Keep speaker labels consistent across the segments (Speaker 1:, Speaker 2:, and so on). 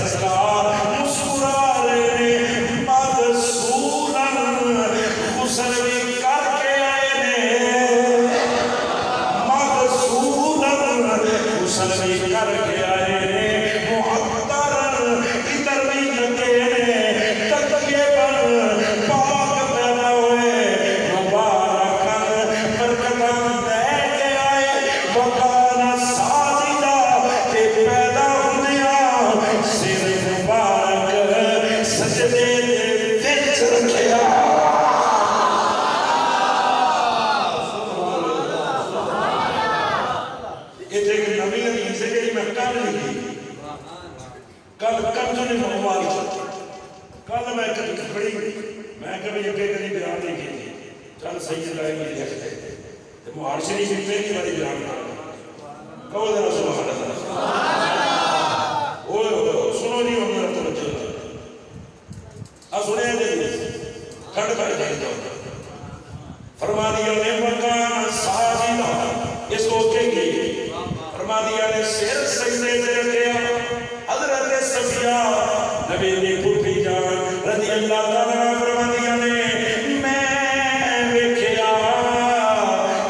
Speaker 1: سرکار مسکرا رہے مغسولاً غسل بھی کر کے آئے نے مغسولاً غسل بھی کر کے آئے نے معطراً ادھر بھی لگے نے تکیے پر پاک پیدا ہوئے مبارکاً برکتاً دے کے آئے وکان ساجدہ تے پیدا ہوندیا سر مبارک سجدے دے وچ رکھیا یہ ایک نبی حدیث ہے کہ میں کل لکھی کل جو نے موال کل میں کبھی کھڑی میں کبھی اگے کبھی بیان نہیں کی چل صحیح لائے میں لکھتے محال شریف کی پہلی باری بیان کرا کہو ذرا سبحان اللہ سنو نہیں ہونا توجہ سنے دے کھڑ کر جائے فرما دیا نے مکان ساجدہ اس کو کہ گئی فرما دیا نے سر سجدے دے رکھیا حضرت صفیہ نبی نے پھوپھی جان رضی اللہ تعالیٰ فرما دیا نے میں ویکھیا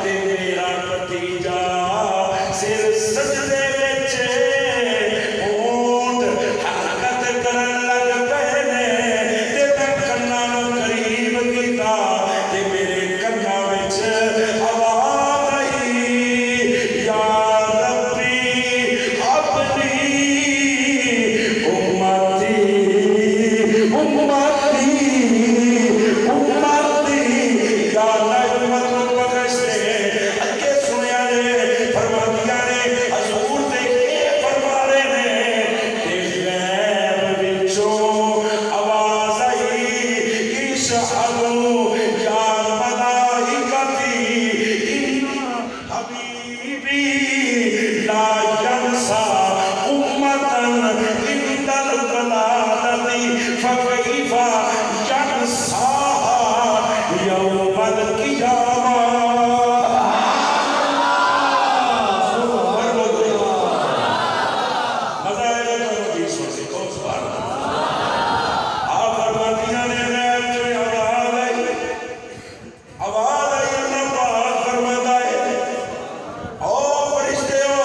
Speaker 1: تے میرا بھتیجا سر سجدے وچ ہونٹ حرکت کرن لگ پئے نے تے میں کناں نوں قریب کیتا تے میرے کناں وچ آواز آئی یا ربی اپنی امتی یا نعمت بخش دے اگے سنیا نے فرما دیا نے حضور دے کے فرما رہے نے کہ غیب وچوں آواز آئی اشہدوا یا ملائکتی ان حبیبی لا ینسا امتا عند الضلالتی فکیف ینساها یوم القیامہ مزہ آئے گا تو حدیث سن سے کون سبحان اللہ آپ فرماتیاں نے غیب جو آواز آئی اللہ پاک فرماتا ہے او فرشتے ہو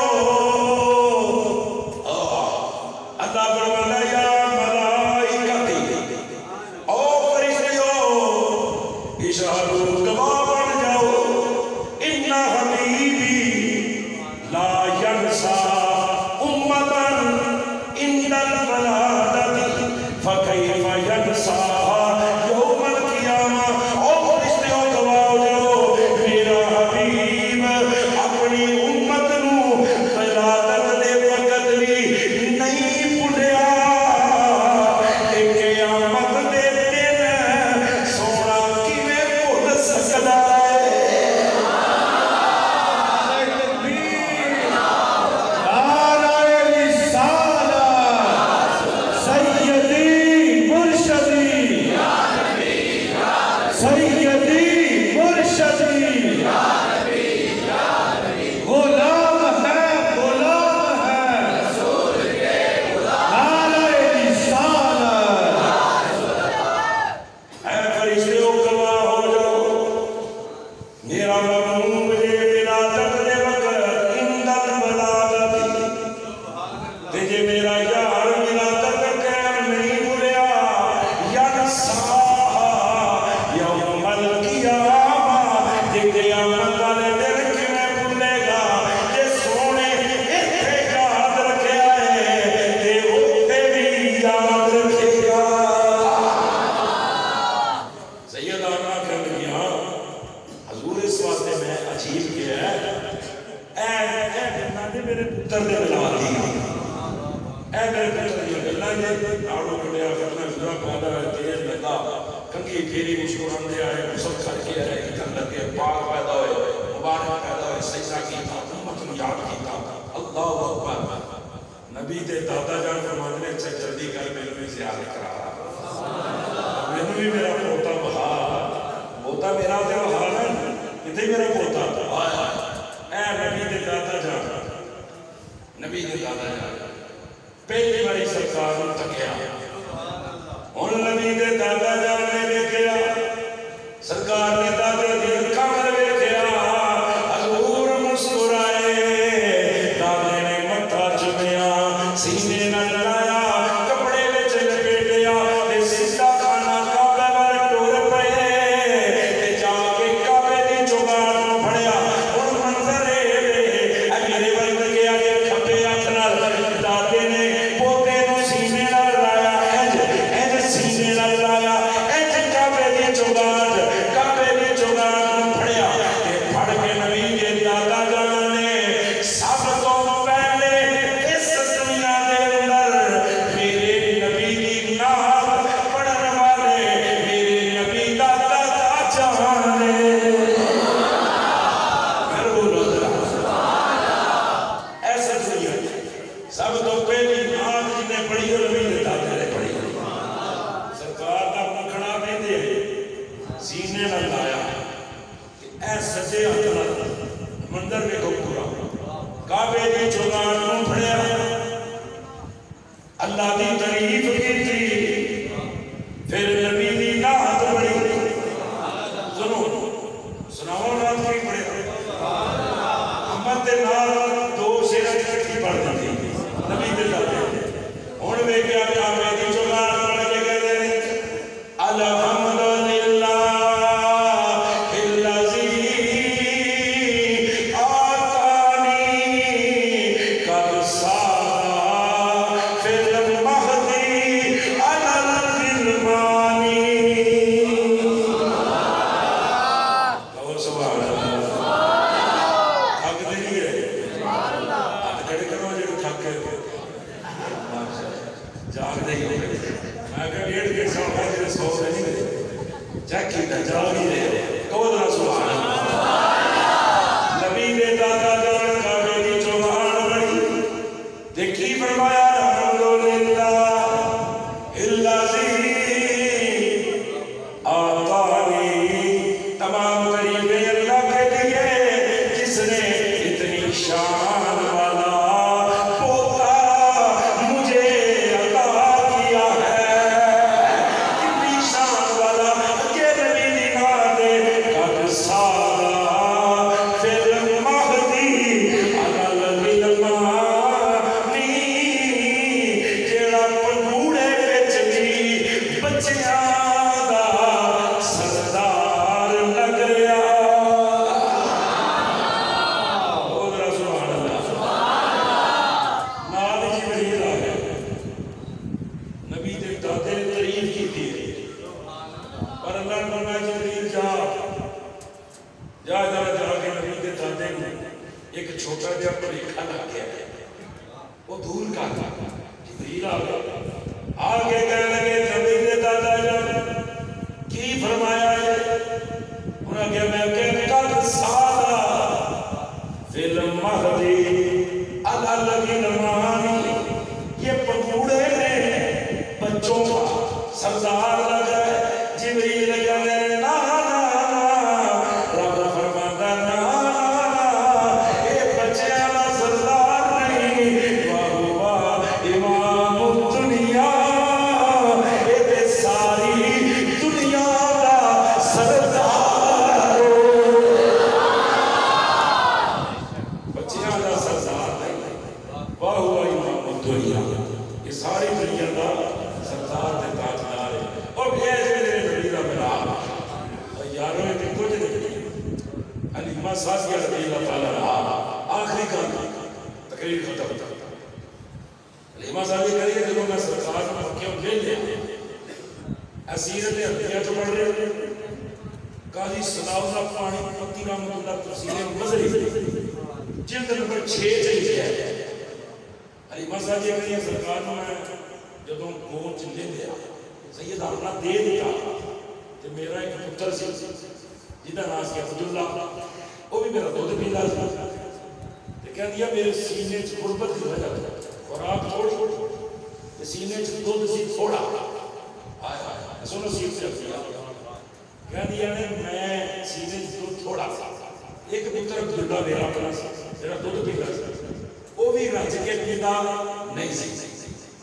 Speaker 1: اللہ فرماتا ہے یا ملائکتی او فرشتے ہو اشہدوا گواہ بن جاؤ ان حبیبی لا ینسا امتا عند الولادت فکیف ینساها یوم القیامہ او فرشتے ہو گواہ ہو جاؤ میرا حبیب اپنی امت نو ولادت دے وقت بھی نہیں بھولیا کہ قیامت دے دن سونا کیویں بھول سکدا ہے اے فرشتے ہو گواہ ہو جاؤ میرا مامون مجھے ولادت دے وقت عند الولادت تے جے میرا یار ولادت قائم نہیں بھولیا ینساها یوم القیامہ تے قیامت والے دن کیویں بھولے گا جے سونے ایتھے یاد رکھیا ہے تے اوتھے بھی یاد رکھے گا سیدہ آمنہ کہنے لگی حضور اس واسطے میں عجیب کیا ہے اے جنہ دے میرے پتر دے ملا دی اے میرے پتر دے اللہ نے آڑو کڑیا کرنا گزرا پادا ہے تیز لگا کنگی پھیری مشکران دے آئے مسل کر کے آئے اتن لگے پاک پیدا ہوئے مبارک پیدا ہوئے سجدہ کی تھا امت نے یاد کی تھا اللہ اکبر نبی دے دادا جان فرمانے نے اچھا جلدی کر میں نے زیارت کرا میں نے بھی میرا پوتا بہار پوتا میرا دے بہار ہے کتے میرا پوتا اے نبی دے دادا جان پہلی باری سرکار سرکار نو تکیا ہن نبی دے دادا جان نے ویکھیا سرکار نے دادے دی اکھاں ول ویکھیا حضور مسکرائے دادے نے متھا چومیا سینے نال لایا کپڑے وچ لپیٹیا تے سیدھا کھانا کعبے ول ٹر پئے تے جا کے کعبے دی چوگاڑ نوں پھڑیا ہن منظر اے میرے ول گیا تے کھبے ہاتھ نال دادے نے پوتے نوں سینے نال لایا انج سینے نال لایا انج کعبے دی چوگاڑ اللہ دی تعریف کی تھی پھر نبی دی نعت پڑھی سنو سناؤ نعت کی پڑھی احمد دے نال دو شعر اکٹھی پڑھ دی نبی دے دادے ہن ویکھیا کعبے دی چوگاڑ پڑھ کے کہندے نے الحمدللہ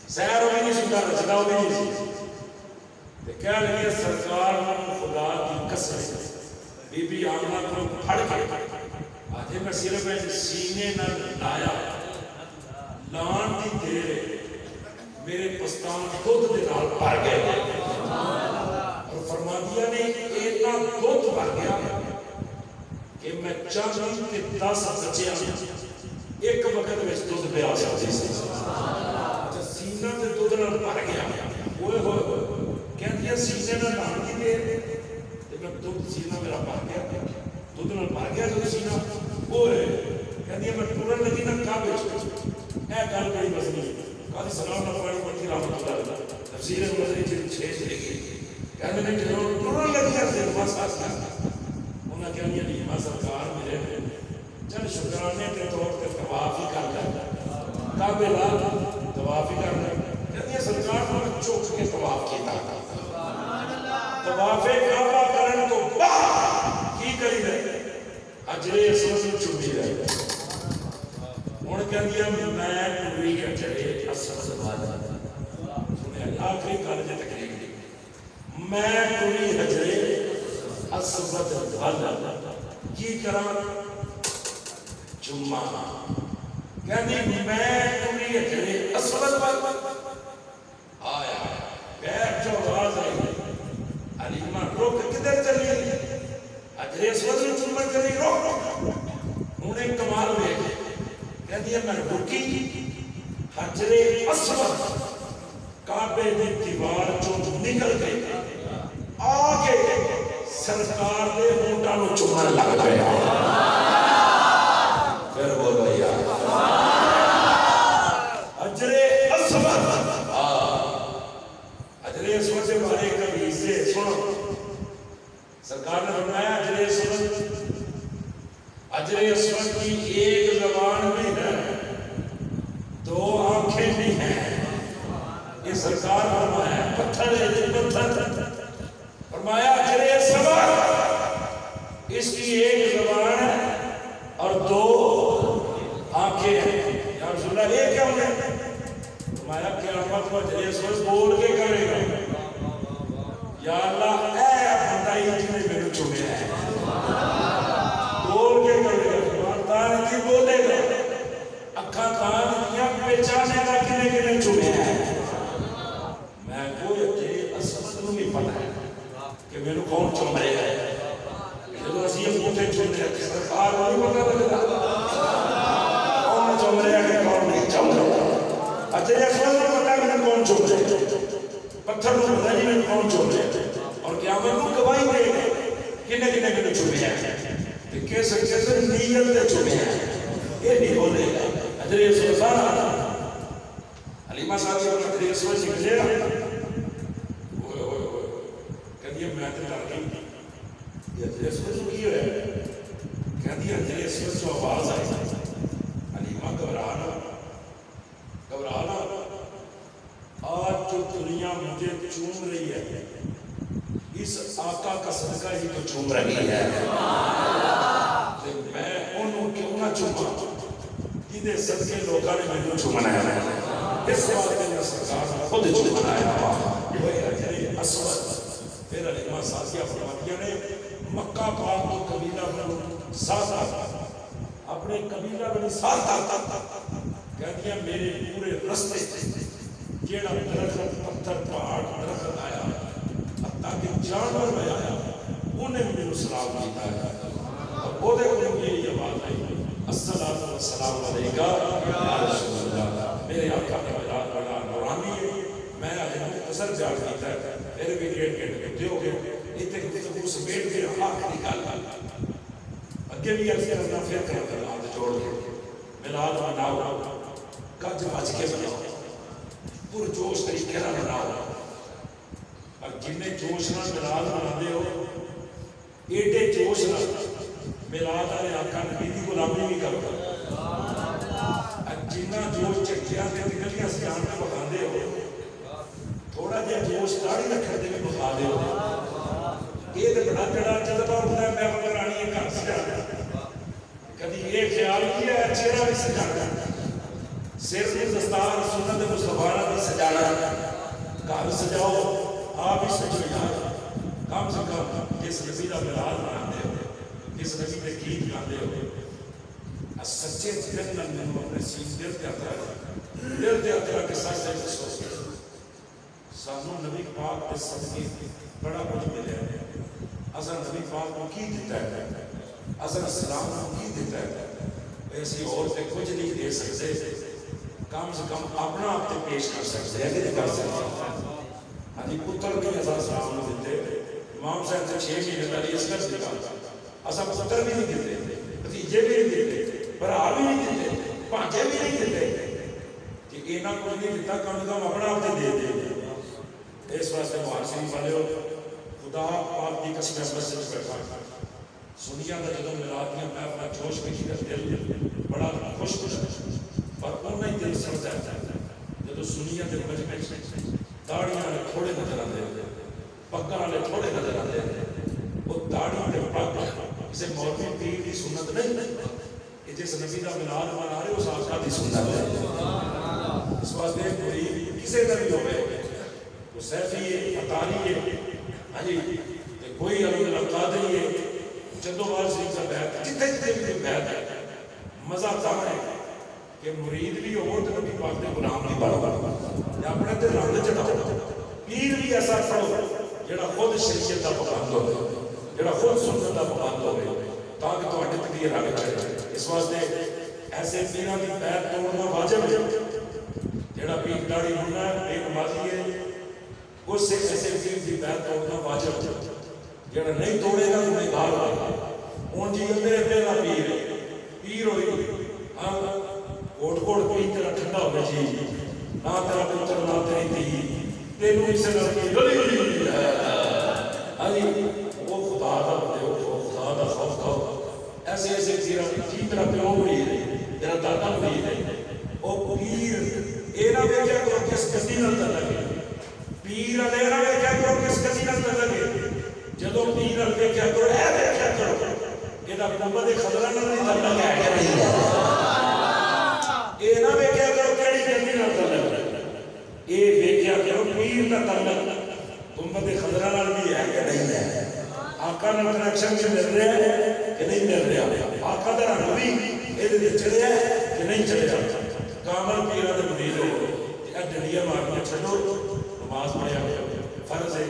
Speaker 1: سیر رچدا ہوئی نہیں سی کہہ لگے سرکار خدا کی قسم بی بی آمنہ کو پھڑ کے آتے میں صرف سینے نہ لایا لان دی دیر میرے پستان دودھ دے نال بھر گئے اور فرما دیا نے اتنا دودھ بھر گیا کہ میں چاہوں کہ 10 بچے ایک وقت میں دودھ پہ آ جاتی سی سینہ تے دودھ نال بھر گیا ہوئے ہوئے کہتے ہیں سینے نہ لان دی دیر میں دودھ سینہ میرا بھر گیا دودھ نال بھر گیا جو سینہ ہوئے کہتے ہیں میں ٹورن لگی نہ کعبے اے گل بڑی مزنی قاضی سلام نقوانی پڑھتی رحمت اللہ علیہ تفسیر مزنی جن 6 سے لے کہتے ہیں کہ ٹورن لگی ہے سے بس آس کیا انہاں کہتے ہیں نیمہ سرکار میرے چل شکرانے کے طور پر طواف ہی کر لیں کعبے لا طواف ہی کر لیں کہتے ہیں سرکار کو چوک کے طواف کیتا طواف کعبہ کرن تو بعد کی کری رہے حجر اسود چوبی رہے ہن کہندی ہے میں ٹوری حجر اسود سنے آخری گل جے تقریر میں ٹوری حجر اسود کی کراں جمعہ کہندی میں ٹوری حجر اسود آیا بیٹھ جو آواز آئی علیمہ روک کدھر چلی حجر اسود میں چمبر چلی روک انہیں کمال میں کہتی ہے میں رکی حجر اسود کعبے دی دیوار جو نکل گئی آگے سرکار دے ہونٹاں نو چومن لگ گیا پھر بول بھیا حجر اسود حجر اسود سے بارے کبھی سے سنو سرکار نے فرمایا حجر اسود کی ایک زبان بھی ہے 2 آنکھیں بھی ہیں یہ سرکار فرمایا پتھر ہے پتھر فرمایا حجر اسود اس کی ایک زبان ہے اور 2 آنکھیں ہیں یا رسول اللہ ایک کیا ہوگا فرمایا قیامت کو حجر اسود بول کے کرے گا یا اللہ اے بندائی جنہیں میرے چھوڑے ہیں بول کے کرے گا مارتان کی بولے گا اکھا کان یا پہچانے گا کنے چھوڑے ہیں میں کوئی حجر اسود نہیں پتا ہے کہ میرے کون چمرے گا جب اسی اپنے چھوڑے ہیں سرکار نہیں پتا لگتا کون چمرے ہیں کون نہیں چمرے حجر اسود نہیں پتا کہ کون چمرے پتھر کو پتہ نہیں میں کون چھوڑ رہے اور قیامت کو گواہی دے گئے کنے چھوڑے ہیں کہ کہہ سکتے سے نیت دے چھوڑے ہیں یہ نہیں بولے گا حجر اسود سارا علیمہ صاحب سے حجر اسود نکلے گا کہتی ہے میں تے ڈر گئی یہ حجر اسود کی ہے کہتی ہے حجر اسود سے آواز آئی علیمہ گھبرانا آج جو دنیا مجھے چوم رہی ہے اس آقا کا صدقہ ہی تو چوم رہی ہے میں انہوں کیوں نہ چوما جنہیں صدقے لوگاں نے میں چومنا ہے اس وقت میں سرکار خود چومنا ہے وہی حجر اسود پھر علیمہ سازیہ فرماتیہ نے مکہ پاک کو قبیلہ بنو ساتھ اپنے قبیلہ بنی ساتھ کہتی ہیں میرے پورے رستے جیڑا درخت پتھر پہاڑ درخت آیا حتیٰ کہ جانور میں آیا انہیں بھی میرے سلام دیتا ہے اور وہ دے انہیں میری آواز آئی السلام علیکہ یا رسول اللہ میرے آقا نے بڑا نورانی ہے میں آج مختصر جان دیتا ہے میرے بھی ڈیڑھ گھنٹے ہو گئے اتنے گفتگو سے بیٹھ کے آخری گل اگے بھی عرض کرنا پھر کرنا ہاتھ جوڑ کے میلاد مناؤ گج بج کے مناؤ پور جوش طریقے نہ مناؤ اور جنہیں جوش نہ میلاد منا ہو ایڈے جوش نہ میلاد والے آقا نبی کی غلامی بھی کرو جنہ جوش چکیاں دے نکلیاں سیاں میں بخا دے ہو تھوڑا جہا جوش داڑھی رکھنے دے بھی بخا دے ہو یہ تو بڑا جڑا جذبہ ہوتا ہے میں پکڑانی ہے گھر سجانا کبھی یہ خیال کیا ہے چہرہ بھی سجانا سر میں دستار سنت مصطفیٰ بھی سجانا گھر سجاؤ آپ ہی سجو یار کم سے کم جس نبی کا ملاد مناتے ہو جس نبی کے گیت گاتے ہو سچے دل نال مینوں اپنے سین دل تے ہاتھ رکھ کے سچ سچ دسو سانوں نبی پاک کے صدقے بڑا کچھ ملیا ہے اصل نبی پاک کو کی دیتا ہے اصل اسلام کو کی دیتا ہے ایسی اور تے کچھ نہیں دے سکتے کم سے کم اپنا آپ تے پیش کر سکتے ہیں کہ کر سکتے ہیں ہاں جی پتر بھی اصل اسلام کو دیتے امام صاحب سے 6 مہینے پہلے اس کا دیتا اصل پتر بھی نہیں دیتے بھتیجے بھی نہیں دیتے بھرا بھی نہیں دیتے بھانجے بھی نہیں دیتے کہ اینا کچھ نہیں دیتا کم سے کم اپنا آپ تے دے دے اس واسطے محسن والے ہو خدا پاک کی قسم مسجد بیٹھا سنیا کا جدوں ملاد دیا میں اپنا جوش میں کی دل بڑا خوش پر انہیں ہی دل سڑتا ہے جدوں سنیا کے مجمع داڑیاں والے تھوڑے نظر آتے پگاں والے تھوڑے نظر آتے وہ داڑی تے پگ کسی مولوی پیر کی سنت نہیں کہ جس نبی کا ملاد منا رہے اس آقا کی سنت ہے اس واسطے کوئی کسی کا بھی ہوئے وہ سیفی ہے اتاری ہے ہاں جی کوئی اللہ قادری ہے جدو بار شریف کا بیعت جتنے جتنے بھی بیعت ہے مزہ تھا ہے کہ مرید بھی ہو تو نبی پاک نے غلام بھی بڑھا اپنے تے رنگ چڑھاؤ پیر بھی ایسا پڑھو جڑا خود شریعت کا پابند ہوئے جڑا خود سنت کا پابند ہوئے تاکہ تواڈے تے بھی رنگ چڑھے اس واسطے ایسے پیراں دی بیعت توڑنا واجب ہے جڑا پیر داڑھی ہونا ہے بے نمازی ہے اس سے ایسے پیر دی بیعت توڑنا واجب ہے جڑا نہیں توڑے گا تو گھر ہوگا ہوں جی میرے پہلا پیر پیر ہوئی ہاں کوٹ کوٹ کوئی تیرا ٹھنڈا ہوگا جی نہ تیرا پتر نہ تیری تھی تینوں اسے لڑکی گلی گلی ہاں جی وہ خدا دا بندے ہو خدا دا خوف کھاؤ ایسے ایسے تیرا جی تیرا پیو مرید ہے تیرا دادا مرید ہے وہ پیر اے نہ ویکھیا کرو کس گدی نال لگے پیر والے نہ ویکھیا کرو کس گدی نال لگے جدو پیر نال ویکھیا کرو اے ویکھیا کرو کہ دا گنبد خضرا نال نہیں تعلق ہے کہ نہیں اے نہ ویکھیا کرو کیڑی گدی نال تعلق ہے اے ویکھیا کرو پیر دا تعلق گنبد خضرا نال بھی ہے کہ نہیں ہے آقا نال کنیکشن سے مل رہا ہے کہ نہیں مل رہا آقا دا رنگ بھی اے دے چڑھیا ہے کہ نہیں چڑھیا کامل پیرا دے مرید ہو اے ڈنڈیاں مارنا چھڈو نماز پڑھیا فرض ہے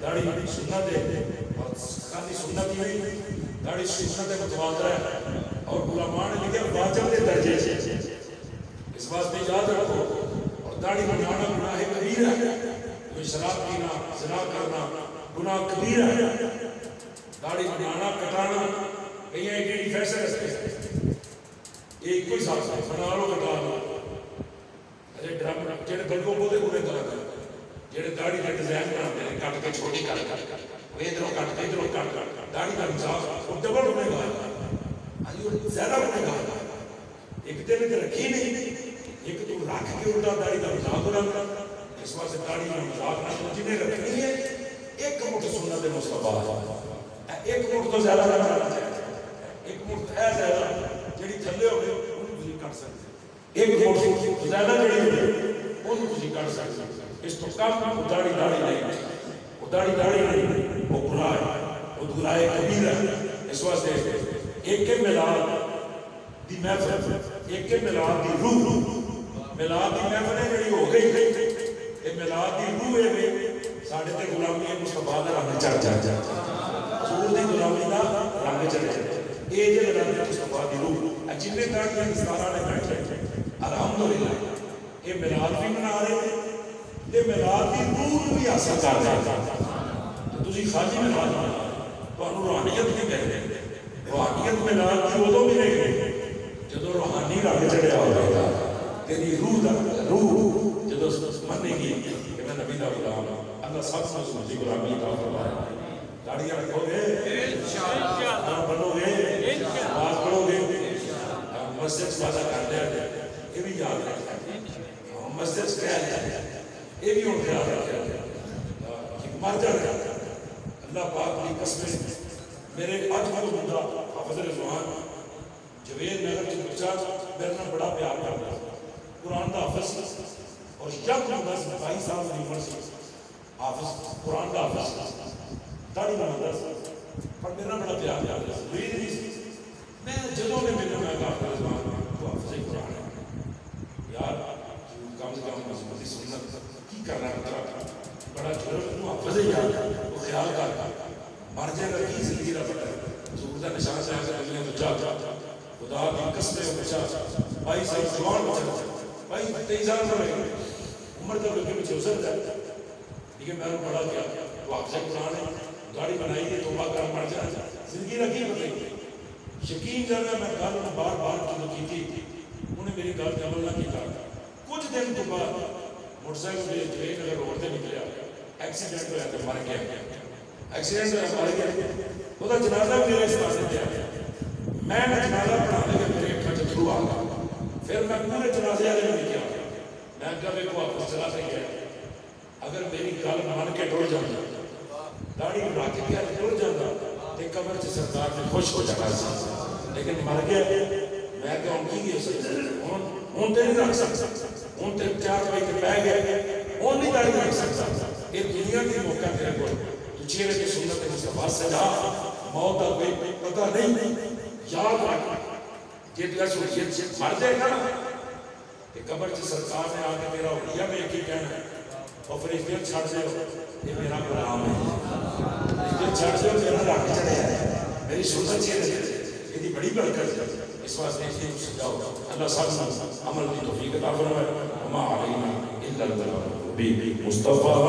Speaker 1: داڑھی سنت ہے اور خالی سنت ہی نہیں داڑھی سنت متواتر ہے اور علماء نے لکھا واجب کے درجے سے اس واسطے یاد رکھو اور داڑھی بنانا گناہ کبیرہ ہے کوئی شراب پینا زنا کرنا گناہ کبیرہ ہے داڑھی بنانا کٹانا کہیں ایک ایک فیصلے رکھتے ایک کوئی ساتھ ہے بنا لو کٹا لو ارے ڈرام جڑے بلکوں بولے پورے طرح جڑے داڑھی کا ڈیزائن بناتے ہیں کٹ کے چھوٹی کر ادھروں کٹ کے ادھروں کٹ داڑھی کا مزاج وہ ڈبل بنے گا زیادہ بنے گا ایک دن میں رکھی نہیں ایک تو رکھ کے الٹا داڑھی کا مزاج بنا اس واسطے داڑھی کا مزاج نہ جنہیں رکھنی ہے ایک مٹھ سنت مصطفیٰ ایک مٹھ تو زیادہ نہ کرنا چاہیے ایک مٹھ ہے زیادہ جڑی تھلے ہو گئے انہوں تسی کٹ سکتے ایک مٹھ زیادہ جڑی ہو گئے انہوں تسی کٹ سکتے اس تو کم داڑھی نہیں وہ داڑھی نہیں وہ گناہ ہے وہ گناہ کبیرہ ہے اس واسطے ایک کے ملاد دی محفل ایک کے ملاد دی روح ملاد دی محفل ہے جڑی ہو گئی یہ ملاد دی روح ہے ساڑھے تے غلامی مصطفیٰ دا رنگ چڑھ جائے حضور دی غلامی دا رنگ چڑھ جائے یہ جو ملاد مصطفیٰ دی روح جنہیں داڑھیاں دستاراں نے بیٹھے الحمدللہ یہ ملاد بھی منا رہے ہیں یہ ملاد کی روح بھی حاصل کر رہا ہے تسی خالی ملاد تو روحانیت نہیں کہہ رہے روحانیت ملاد کی ادو ملے گی جدو روحانی رنگ چڑھیا ہوگا تیری روح جدو منے گی کہ میں نبی دا غلام اللہ سب سے سمجھی غلامی عطا فرمائے داڑیاں رکھو گے انشاءاللہ بنو گے نماز پڑھو گے مسجد وعدہ کر دیا یہ بھی یاد رکھنا مسجد سے کہہ دیا یہ بھی ان خیال رکھا کہ مر جانا اللہ پاک کی قسمیں میرے آج کو بندہ حافظ رضوان جوید نگر کی بچہ میرے نام بڑا پیار کرتا قرآن دا حافظ اور جب 22 سال کی عمر سے حافظ قرآن کا حافظ داڑھی بناتا پر میرا بڑا پیار یاد ہے مرید نہیں سی میں جدوں نے ملنا میں کہا تو حافظ قرآن ہے یار کم سے کم مذہبی سنت کی کرنا ہے بڑا جرم تو حافظ یاد وہ خیال کر مر جائے گا کی زندگی کا پتہ ہے حضور کا نشان سے آگے نکلے تو جا خدا کی قسم ہے بچہ 22 سال جوان بچہ بھائی 23 سال میں رہے عمر تک لگے مجھے حسن جائے لیکن میں نے پڑھا کیا تو حافظ قرآن ہے گاڑی بنائی ہے توبہ کر مر جائے زندگی رکھی بتائی یقین کرنا میں گل بار بار کی تھی انہیں میری گل پہ عمل نہ کیا کچھ دن تو بعد موٹر سائیکل پہ ٹرین اگر روڈ سے نکلیا ایکسیڈنٹ ہوا تو مر گیا ایکسیڈنٹ ہوا مر گیا وہ جنازہ میرے اس پاس دیا میں جنازہ پڑھا لے میرے اکھا چترو آ گیا پھر میں پورے جنازے والے میں کیا میں کہا دیکھو آپ چلا نہیں گیا اگر میری گل مان کے ٹر جانا داڑھی رکھ کے ٹر جانا تو قبر سے سرکار میں خوش ہو جانا سی لیکن مر گیا میں کہا ہوں کی ہوں تو نہیں رکھ سکتا ہوں تو 4 بجے پہ گیا ہوں نہیں داڑھی رکھ سکتا یہ دنیا کی موقع میرے کو تو چہرے کی سنت مصطفیٰ سجا موت کا کوئی پتہ نہیں یاد رکھ کہ تو ایسے مر جائے گا کہ قبر سے سرکار نے آ کے میرا اولیاء میں ایک ہی کہنا ہے اور پھر اس دن چھڑ دے یہ میرا غلام ہے اس دن چھڑ دے میرا رکھ چڑھے ہے میری سنت چہرے یہ بڑی برکت ہے اس واسطے اس دن سجاؤ اللہ صاحب عمل کی توفیق عطا فرمائے وما علینا الا البلاغ مصطفیٰ